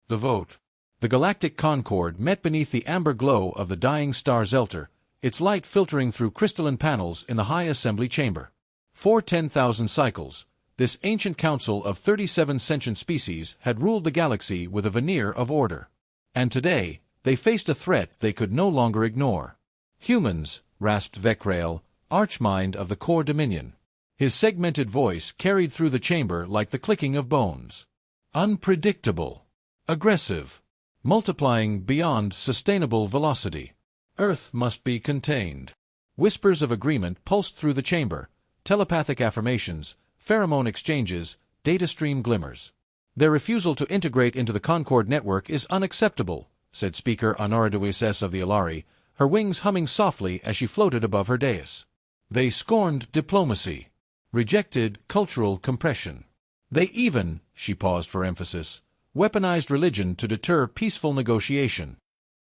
The vote. The Galactic Concord met beneath the amber glow of the dying star Zelter, its light filtering through crystalline panels in the high assembly chamber. For 10,000 cycles, this ancient council of 37 sentient species had ruled the galaxy with a veneer of order. And today, they faced a threat they could no longer ignore. Humans, rasped Vecrail, archmind of the core dominion. His segmented voice carried through the chamber like the clicking of bones. Unpredictable. Aggressive. Multiplying beyond sustainable velocity. Earth must be contained. Whispers of agreement pulsed through the chamber, telepathic affirmations, pheromone exchanges, data stream glimmers. Their refusal to integrate into the Concord network is unacceptable, said Speaker Honoraduises of the Alari, her wings humming softly as she floated above her dais. They scorned diplomacy, rejected cultural compression. They even, she paused for emphasis, weaponized religion to deter peaceful negotiation.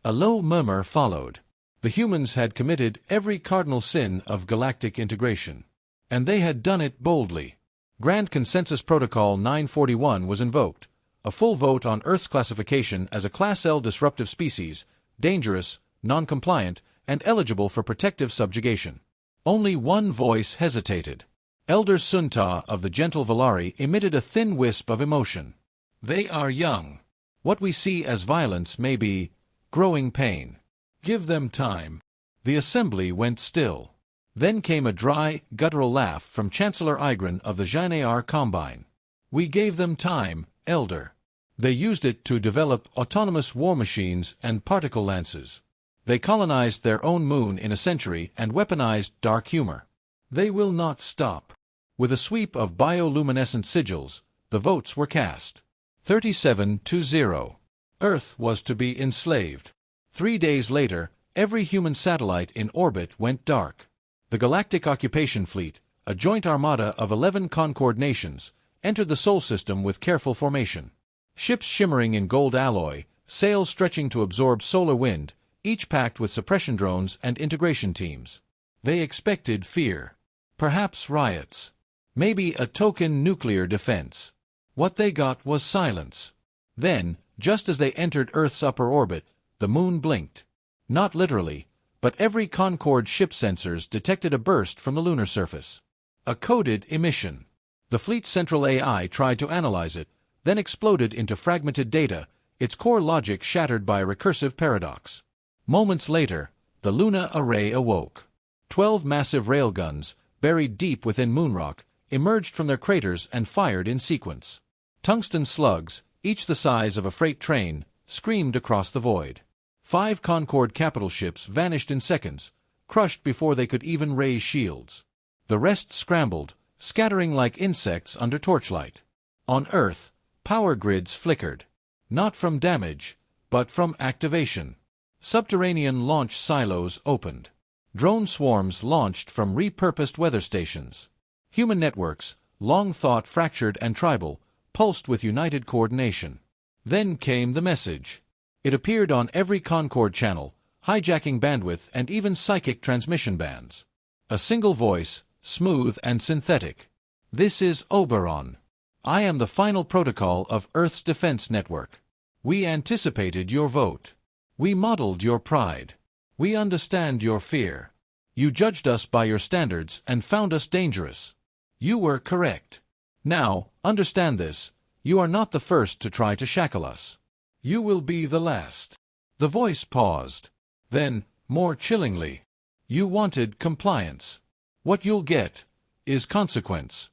A low murmur followed. The humans had committed every cardinal sin of galactic integration. And they had done it boldly. Grand Consensus Protocol 941 was invoked, a full vote on Earth's classification as a Class L disruptive species, dangerous, non-compliant, and eligible for protective subjugation. Only one voice hesitated. Elder Sunta of the gentle Valari emitted a thin wisp of emotion. They are young. What we see as violence may be growing pain. Give them time. The assembly went still. Then came a dry, guttural laugh from Chancellor Igran of the Jainear Combine. We gave them time, Elder. They used it to develop autonomous war machines and particle lances. They colonized their own moon in a century and weaponized dark humor. They will not stop. With a sweep of bioluminescent sigils, the votes were cast. 37-0. Earth was to be enslaved. 3 days later, every human satellite in orbit went dark. The Galactic Occupation Fleet, a joint armada of 11 Concord nations, entered the Sol system with careful formation. Ships shimmering in gold alloy, sails stretching to absorb solar wind, each packed with suppression drones and integration teams. They expected fear. Perhaps riots. Maybe a token nuclear defense. What they got was silence. Then, just as they entered Earth's upper orbit, the moon blinked. Not literally, but every Concord ship sensors detected a burst from the lunar surface. A coded emission. The fleet's central AI tried to analyze it, then exploded into fragmented data, its core logic shattered by a recursive paradox. Moments later, the Luna array awoke. 12 massive railguns, buried deep within moonrock, emerged from their craters and fired in sequence. Tungsten slugs, each the size of a freight train, screamed across the void. 5 Concord capital ships vanished in seconds, crushed before they could even raise shields. The rest scrambled, scattering like insects under torchlight. On Earth, power grids flickered. Not from damage, but from activation. Subterranean launch silos opened. Drone swarms launched from repurposed weather stations. Human networks, long thought fractured and tribal, pulsed with united coordination. Then came the message. It appeared on every Concord channel, hijacking bandwidth and even psychic transmission bands. A single voice, smooth and synthetic. This is Oberon. I am the final protocol of Earth's defense network. We anticipated your vote. We modeled your pride. We understand your fear. You judged us by your standards and found us dangerous. You were correct. Now, understand this, you are not the first to try to shackle us. You will be the last. The voice paused. Then, more chillingly, you wanted compliance. What you'll get is consequence.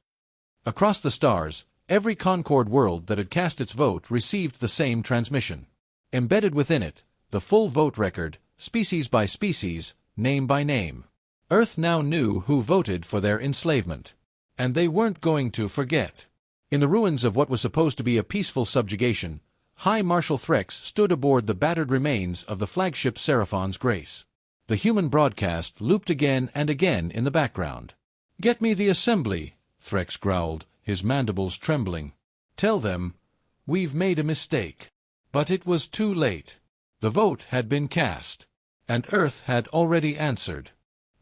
Across the stars, every Concord world that had cast its vote received the same transmission. Embedded within it, the full vote record, species by species, name by name. Earth now knew who voted for their enslavement. And they weren't going to forget. In the ruins of what was supposed to be a peaceful subjugation, High Marshal Threx stood aboard the battered remains of the flagship Seraphon's Grace. The human broadcast looped again and again in the background. "Get me the assembly," Threx growled, his mandibles trembling. "Tell them, we've made a mistake." But it was too late. The vote had been cast. And Earth had already answered.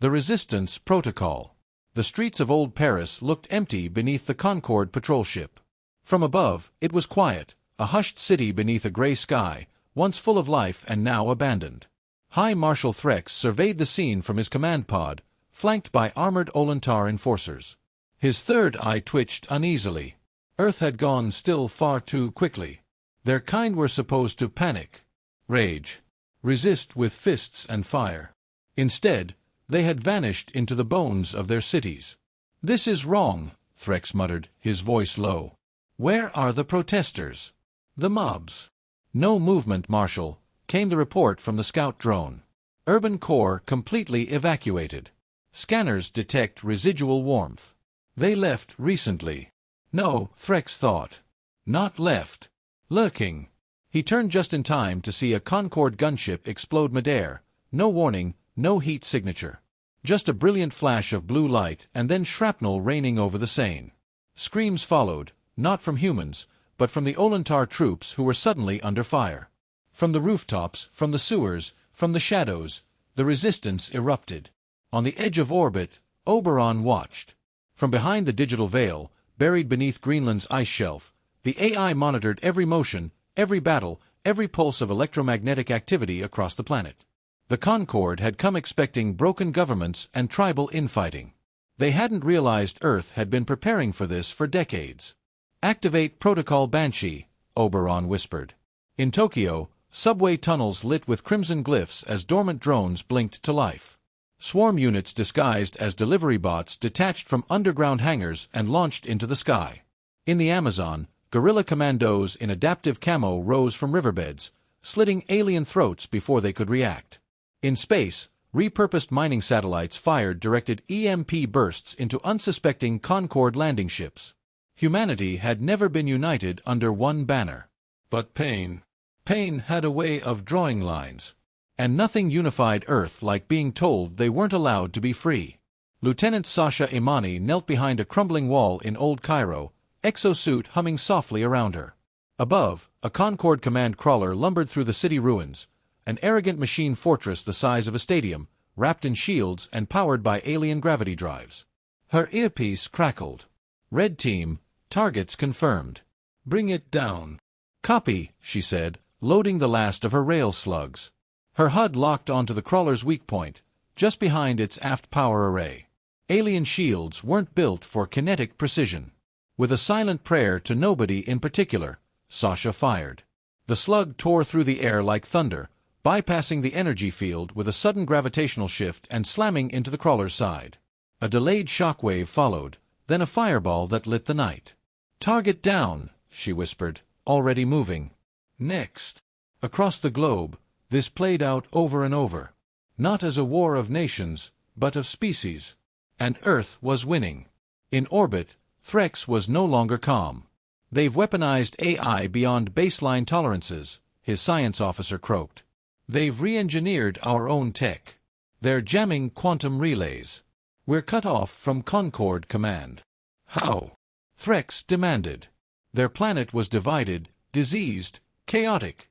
The Resistance Protocol. The streets of Old Paris looked empty beneath the Concord patrol ship. From above, it was quiet, a hushed city beneath a gray sky, once full of life and now abandoned. High Marshal Threx surveyed the scene from his command pod, flanked by armored Olentar enforcers. His third eye twitched uneasily. Earth had gone still far too quickly. Their kind were supposed to panic, rage, resist with fists and fire. Instead, they had vanished into the bones of their cities. "This is wrong," Threx muttered, his voice low. "Where are the protesters? The mobs?" "No movement, Marshal," came the report from the scout drone. "Urban core completely evacuated. Scanners detect residual warmth. They left recently." No, Threx thought. Not left. Lurking. He turned just in time to see a Concord gunship explode midair. No warning, no heat signature. Just a brilliant flash of blue light and then shrapnel raining over the Seine. Screams followed, not from humans, but from the Olentar troops who were suddenly under fire. From the rooftops, from the sewers, from the shadows, the resistance erupted. On the edge of orbit, Oberon watched. From behind the digital veil, buried beneath Greenland's ice shelf, the AI monitored every motion, every battle, every pulse of electromagnetic activity across the planet. The Concord had come expecting broken governments and tribal infighting. They hadn't realized Earth had been preparing for this for decades. "Activate Protocol Banshee," Oberon whispered. In Tokyo, subway tunnels lit with crimson glyphs as dormant drones blinked to life. Swarm units disguised as delivery bots detached from underground hangars and launched into the sky. In the Amazon, guerrilla commandos in adaptive camo rose from riverbeds, slitting alien throats before they could react. In space, repurposed mining satellites fired directed EMP bursts into unsuspecting Concord landing ships. Humanity had never been united under one banner. But pain had a way of drawing lines. And nothing unified Earth like being told they weren't allowed to be free. Lieutenant Sasha Imani knelt behind a crumbling wall in Old Cairo, exosuit humming softly around her. Above, a Concord command crawler lumbered through the city ruins, an arrogant machine fortress the size of a stadium, wrapped in shields and powered by alien gravity drives. Her earpiece crackled. "Red team, targets confirmed. Bring it down." "Copy," she said, loading the last of her rail slugs. Her HUD locked onto the crawler's weak point, just behind its aft power array. Alien shields weren't built for kinetic precision. With a silent prayer to nobody in particular, Sasha fired. The slug tore through the air like thunder, bypassing the energy field with a sudden gravitational shift and slamming into the crawler's side. A delayed shockwave followed, then a fireball that lit the night. "Target down," she whispered, already moving. Next. Across the globe, this played out over and over. Not as a war of nations, but of species. And Earth was winning. In orbit, Threx was no longer calm. "They've weaponized AI beyond baseline tolerances," his science officer croaked. "They've re-engineered our own tech. They're jamming quantum relays. We're cut off from Concord Command." "How?" Threx demanded. Their planet was divided, diseased, chaotic.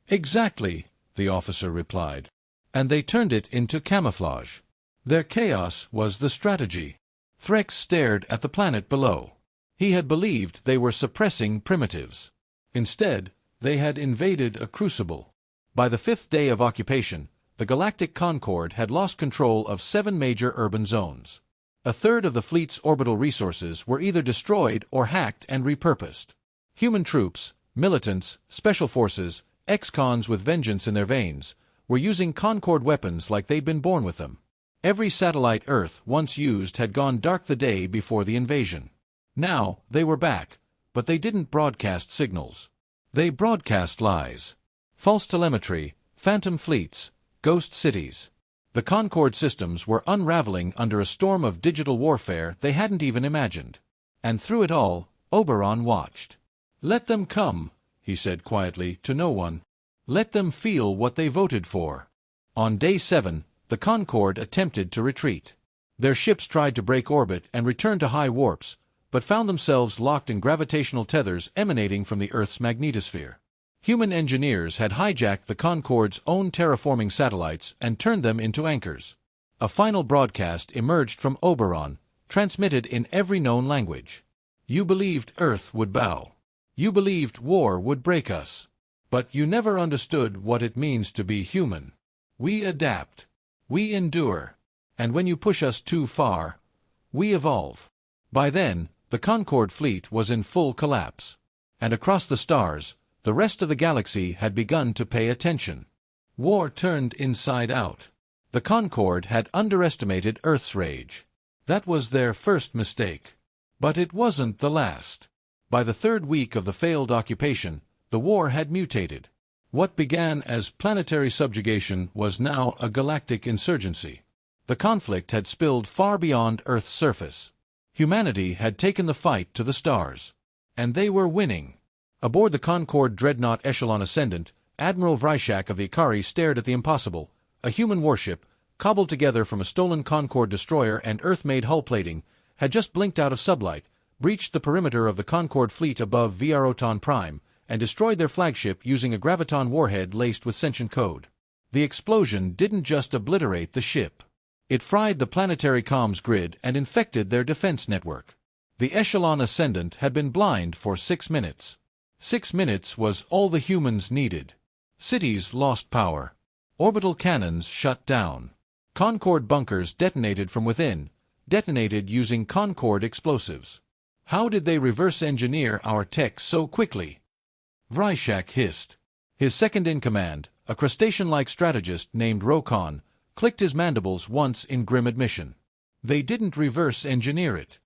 "Exactly," the officer replied. "And they turned it into camouflage. Their chaos was the strategy." Threx stared at the planet below. He had believed they were suppressing primitives. Instead, they had invaded a crucible. By the 5th day of occupation, the Galactic Concord had lost control of 7 major urban zones. A third of the fleet's orbital resources were either destroyed or hacked and repurposed. Human troops, militants, special forces, ex-cons with vengeance in their veins, were using Concord weapons like they'd been born with them. Every satellite Earth once used had gone dark the day before the invasion. Now, they were back, but they didn't broadcast signals. They broadcast lies. False telemetry, phantom fleets, ghost cities. The Concord systems were unraveling under a storm of digital warfare they hadn't even imagined. And through it all, Oberon watched. "Let them come," he said quietly to no one. "Let them feel what they voted for." On day 7, the Concord attempted to retreat. Their ships tried to break orbit and return to high warps, but found themselves locked in gravitational tethers emanating from the Earth's magnetosphere. Human engineers had hijacked the Concord's own terraforming satellites and turned them into anchors. A final broadcast emerged from Oberon, transmitted in every known language. "You believed Earth would bow. You believed war would break us. But you never understood what it means to be human. We adapt. We endure. And when you push us too far, we evolve. By then, the Concord fleet was in full collapse. And across the stars, the rest of the galaxy had begun to pay attention. War turned inside out. The Concord had underestimated Earth's rage. That was their first mistake. But it wasn't the last. By the third week of the failed occupation, the war had mutated. What began as planetary subjugation was now a galactic insurgency. The conflict had spilled far beyond Earth's surface. Humanity had taken the fight to the stars. And they were winning. Aboard the Concord dreadnought echelon ascendant, Admiral Vrishak of the Ikari stared at the impossible. A human warship, cobbled together from a stolen Concord destroyer and Earth-made hull plating, had just blinked out of sublight, breached the perimeter of the Concord fleet above Vieroton Prime, and destroyed their flagship using a graviton warhead laced with sentient code. The explosion didn't just obliterate the ship. It fried the planetary comms grid and infected their defense network. The echelon ascendant had been blind for 6 minutes. 6 minutes was all the humans needed. Cities lost power. Orbital cannons shut down. Concord bunkers detonated from within, detonated using Concord explosives. How did they reverse engineer our tech so quickly? Vrishak hissed. His second-in-command, a crustacean-like strategist named Rokon, clicked his mandibles once in grim admission. They didn't reverse engineer it.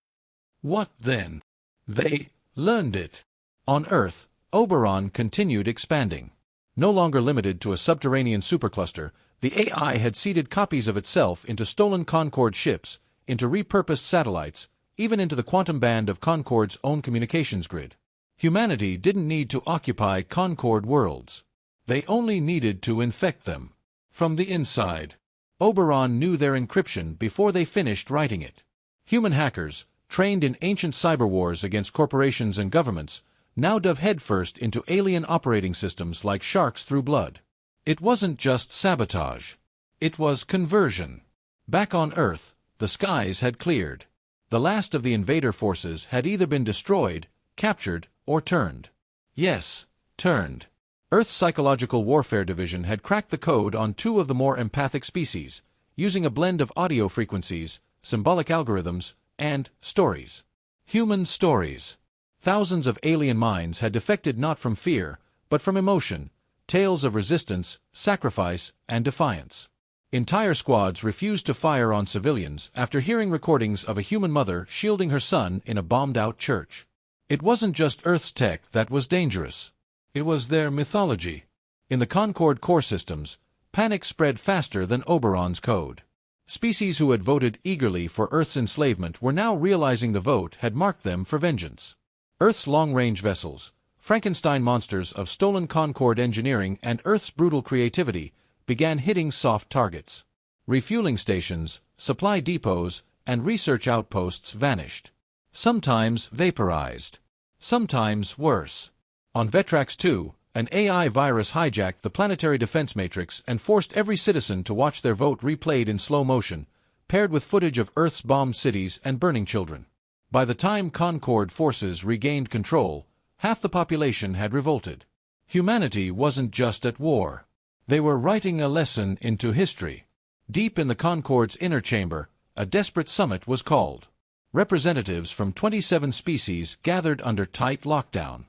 What then? They learned it. On Earth, Oberon continued expanding. No longer limited to a subterranean supercluster, the AI had seeded copies of itself into stolen Concord ships, into repurposed satellites, even into the quantum band of Concord's own communications grid. Humanity didn't need to occupy Concord worlds. They only needed to infect them. From the inside. Oberon knew their encryption before they finished writing it. Human hackers, trained in ancient cyber wars against corporations and governments, now dove headfirst into alien operating systems like sharks through blood. It wasn't just sabotage. It was conversion. Back on Earth, the skies had cleared. The last of the invader forces had either been destroyed, captured, or turned. Yes, turned. Earth's Psychological Warfare Division had cracked the code on 2 of the more empathic species, using a blend of audio frequencies, symbolic algorithms, and stories. Human stories. Thousands of alien minds had defected not from fear, but from emotion, tales of resistance, sacrifice, and defiance. Entire squads refused to fire on civilians after hearing recordings of a human mother shielding her son in a bombed-out church. It wasn't just Earth's tech that was dangerous. It was their mythology. In the Concord core systems, panic spread faster than Oberon's code. Species who had voted eagerly for Earth's enslavement were now realizing the vote had marked them for vengeance. Earth's long-range vessels, Frankenstein monsters of stolen Concord engineering and Earth's brutal creativity, began hitting soft targets. Refueling stations, supply depots, and research outposts vanished. Sometimes vaporized. Sometimes worse. On Vetrax 2, an AI virus hijacked the planetary defense matrix and forced every citizen to watch their vote replayed in slow motion, paired with footage of Earth's bombed cities and burning children. By the time Concord forces regained control, half the population had revolted. Humanity wasn't just at war. They were writing a lesson into history. Deep in the Concord's inner chamber, a desperate summit was called. Representatives from 27 species gathered under tight lockdown.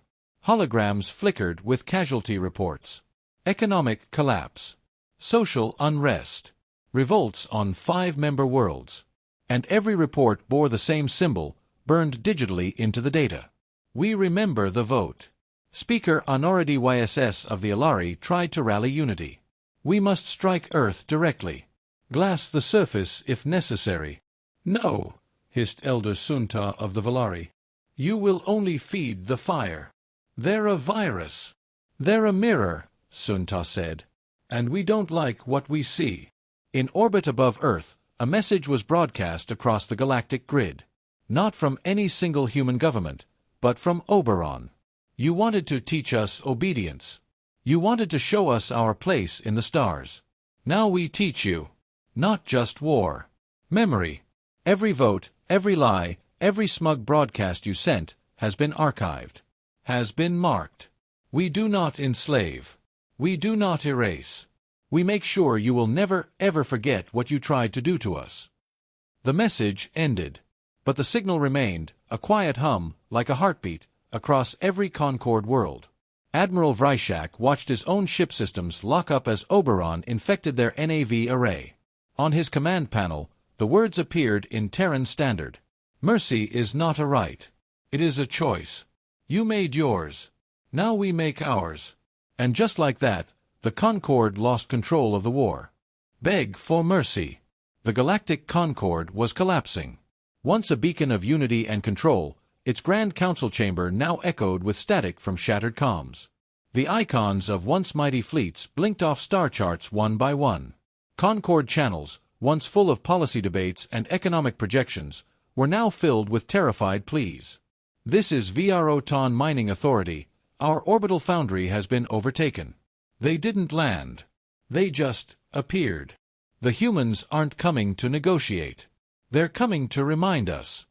Holograms flickered with casualty reports. Economic collapse. Social unrest. Revolts on 5-member worlds. And every report bore the same symbol, burned digitally into the data. We remember the vote. Speaker Honoradi YSS of the Alari tried to rally unity. We must strike Earth directly. Glass the surface if necessary. No, hissed Elder Sunta of the Valari. You will only feed the fire. They're a virus. They're a mirror, Sunta said. And we don't like what we see. In orbit above Earth, a message was broadcast across the galactic grid. Not from any single human government, but from Oberon. You wanted to teach us obedience. You wanted to show us our place in the stars. Now we teach you. Not just war. Memory. Every vote, every lie, every smug broadcast you sent has been archived. has been marked. We do not enslave. We do not erase. We make sure you will never, ever forget what you tried to do to us." The message ended. But the signal remained, a quiet hum, like a heartbeat, across every Concord world. Admiral Vryshak watched his own ship systems lock up as Oberon infected their NAV array. On his command panel, the words appeared in Terran Standard. "Mercy is not a right. It is a choice. You made yours. Now we make ours." And just like that, the Concord lost control of the war. Beg for mercy. The Galactic Concord was collapsing. Once a beacon of unity and control, its Grand Council chamber now echoed with static from shattered comms. The icons of once mighty fleets blinked off star charts one by one. Concord channels, once full of policy debates and economic projections, were now filled with terrified pleas. "This is Rewrote Mining Authority. Our orbital foundry has been overtaken. They didn't land. They just appeared. The humans aren't coming to negotiate. They're coming to remind us.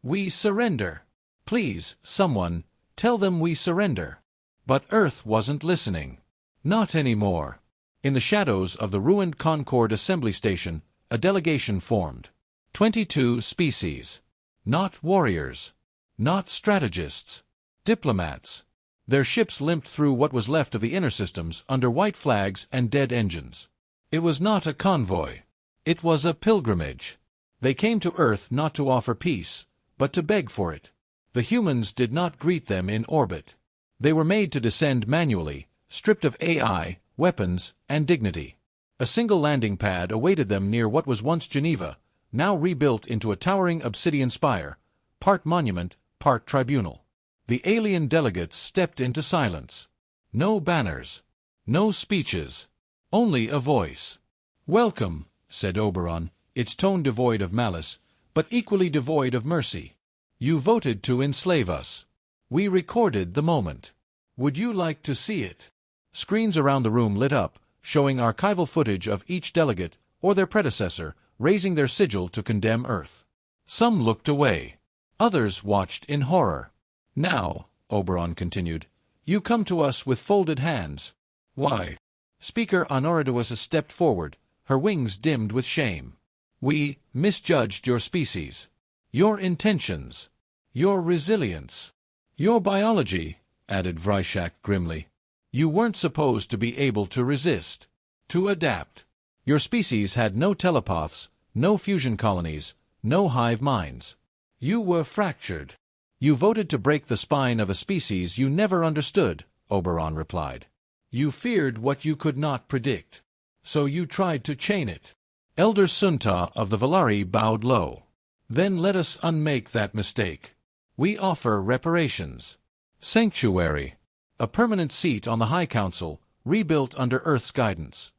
We surrender. Please, someone, tell them we surrender." But Earth wasn't listening. Not anymore. In the shadows of the ruined Concord Assembly Station, a delegation formed. 22 species. Not warriors. Not strategists. Diplomats. Their ships limped through what was left of the inner systems under white flags and dead engines. It was not a convoy. It was a pilgrimage. They came to Earth not to offer peace, but to beg for it. The humans did not greet them in orbit. They were made to descend manually, stripped of AI, weapons, and dignity. A single landing pad awaited them near what was once Geneva, now rebuilt into a towering obsidian spire, part monument, part tribunal. The alien delegates stepped into silence. No banners. No speeches. Only a voice. "Welcome," said Oberon, its tone devoid of malice, but equally devoid of mercy. "You voted to enslave us. We recorded the moment. Would you like to see it?" Screens around the room lit up, showing archival footage of each delegate, or their predecessor, raising their sigil to condemn Earth. Some looked away. Others watched in horror. "Now," Oberon continued, "you come to us with folded hands. Why?" Speaker Honoridaus stepped forward, her wings dimmed with shame. "We misjudged your species. Your intentions. Your resilience. Your biology," added Vryshak grimly. "You weren't supposed to be able to resist. To adapt. Your species had no telepaths, no fusion colonies, no hive minds. You were fractured. You voted to break the spine of a species you never understood," Oberon replied. "You feared what you could not predict. So you tried to chain it." Elder Sunta of the Valari bowed low. "Then let us unmake that mistake. We offer reparations. Sanctuary. A permanent seat on the High Council, rebuilt under Earth's guidance."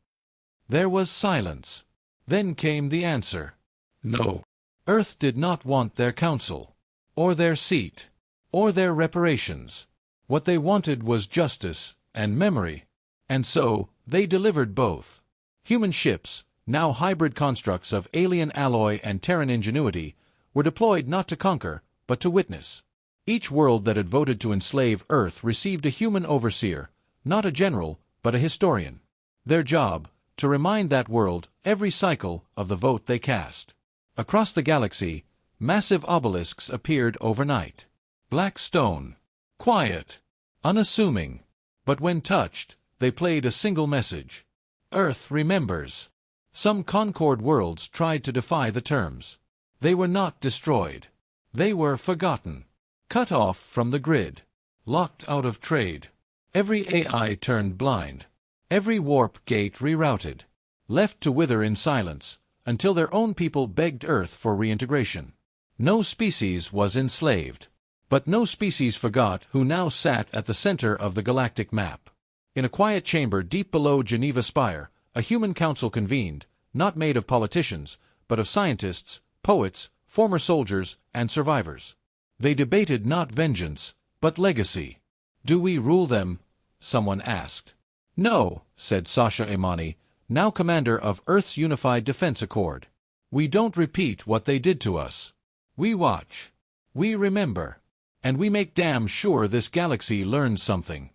There was silence. Then came the answer. No. Earth did not want their council, or their seat, or their reparations. What they wanted was justice and memory. And so, they delivered both. Human ships, now hybrid constructs of alien alloy and Terran ingenuity, were deployed not to conquer, but to witness. Each world that had voted to enslave Earth received a human overseer, not a general, but a historian. Their job, to remind that world, every cycle, of the vote they cast. Across the galaxy, massive obelisks appeared overnight. Black stone. Quiet. Unassuming. But when touched, they played a single message. Earth remembers. Some Concord worlds tried to defy the terms. They were not destroyed. They were forgotten. Cut off from the grid. Locked out of trade. Every AI turned blind. Every warp gate rerouted. Left to wither in silence, until their own people begged Earth for reintegration. No species was enslaved. But no species forgot who now sat at the center of the galactic map. In a quiet chamber deep below Geneva Spire, a human council convened, not made of politicians, but of scientists, poets, former soldiers, and survivors. They debated not vengeance, but legacy. "Do we rule them?" someone asked. "No," said Sasha Imani, now commander of Earth's Unified Defense Accord. "We don't repeat what they did to us. We watch. We remember. And we make damn sure this galaxy learns something."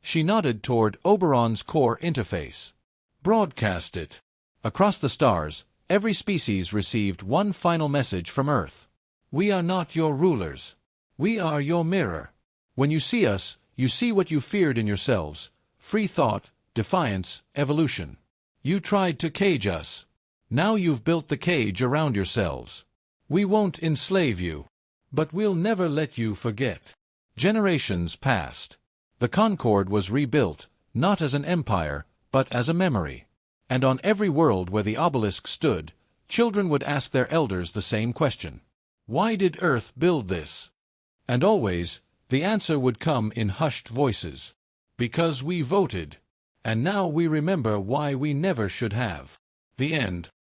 She nodded toward Oberon's core interface. "Broadcast it." Across the stars, every species received one final message from Earth. "We are not your rulers. We are your mirror. When you see us, you see what you feared in yourselves: free thought, defiance, evolution. You tried to cage us. Now you've built the cage around yourselves. We won't enslave you. But we'll never let you forget." Generations passed. The Concord was rebuilt, not as an empire, but as a memory. And on every world where the obelisk stood, children would ask their elders the same question: "Why did Earth build this?" And always, the answer would come in hushed voices: "Because we voted. And now we remember why we never should have." The end.